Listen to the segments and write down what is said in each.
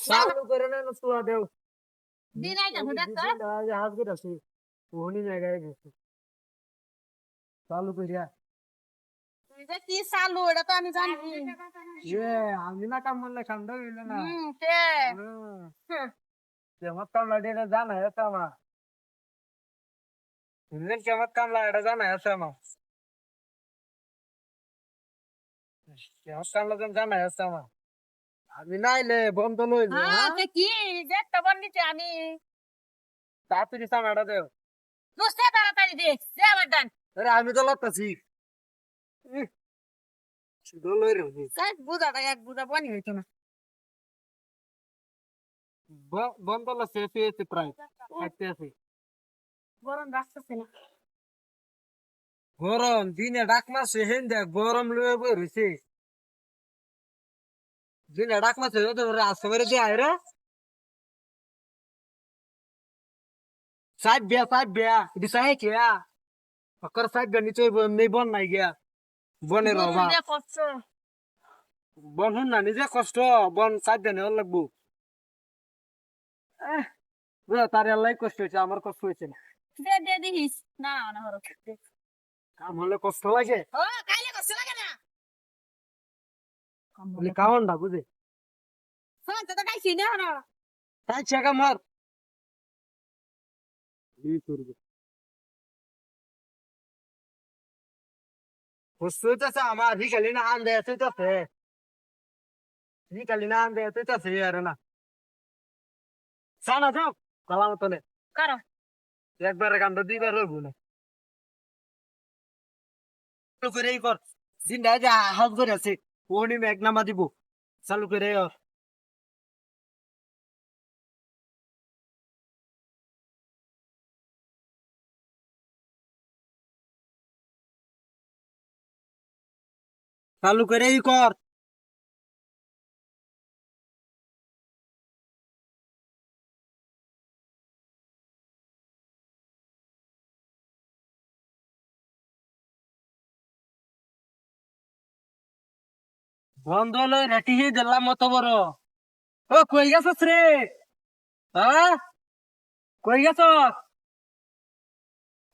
চালু করে না তোরা দেও চালু করিয়া কি চালু এটা তো আমি জানি আমি না কাম করলে কামটা হইল না হুম, কেমন কামলা এটা জানা আছে আমার বুঝলেন কেমন কামলা এটা জানা আছে আমার কেমন কামলা জানা আছে আমার আমি নাইলে বন্ধ লই কি দেখতে বন্দিতে আমি তাড়াতাড়ি চানাটা দেও বুঝতে তাড়াতাড়ি দে দে আমার দান আরে আমি তো লাগতাছি শুধু লই রে বুঝাটা এক বুঝা বনি হইতো না বন্ধ লাগছে পেয়েছে প্রায় খাইতে আছে গরম রাখতেছে না গরম দিনে ডাকনা সে হেন দেখ গরম লয়ে বই রইছে দিনে ডাকনা সে তো রাস্তা করে দিয়ে আয় রে साहेब बिया दिसा है क्या अकर साहेब गनी तो नहीं बन नहीं गया बने रहा बन हुन ना निजे कष्ट बन साहेब गने और लगबो बुझा तारे अल्लाह कष्ट होइছে আমার কষ্ট হইছে না দে দে দিস না না হরো কাম হলে কষ্ট লাগে ও কাইলে কষ্ট লাগে না বলি কাউন না বুঝে হ্যাঁ তো কাইছি না না তাই চাকা মার এই করবে হসুইতাছে আমার ভিখালি না আন্দে তুইতাছে ভিখালি না আন্দে তুইতাছে আর না সানা যাও কালাম তলে কারো একবার কামটা দুইবার হইব না চালু করে কর জিন্দা যা হাত করে আছে ওনি মেঘ নামা দিব চালু করে চালু করে কর বন্ধ লই রেটি দিলাম মত বড় ও কই গেছস রে হ্যাঁ কই গেছ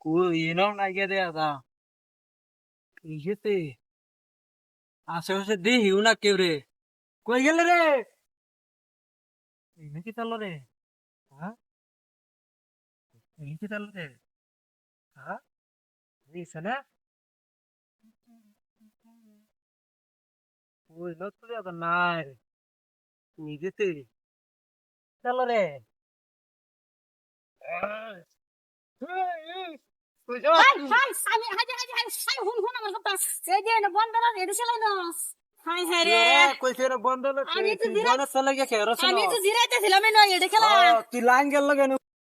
কই এনো নাই গে দে দা ইহেতে আশেপাশে দেহিও না কেউ রে কই গেলে রে এনে কি চালো রে হ্যাঁ এনে কি চালো রে হ্যাঁ দিছে না ওই নতুন তো নাই নিজেতে চালো রে আমি হাজে হাজে হাই হুন হুন আমার কথা এই যে না বন্ধ না রেডি চালাই না হাই হাই রে কইছে রে বন্ধ আমি তো চলে গেছে আমি তো জিরাইতেছিলাম না এটা খেলা তুই লাইন গেল কেন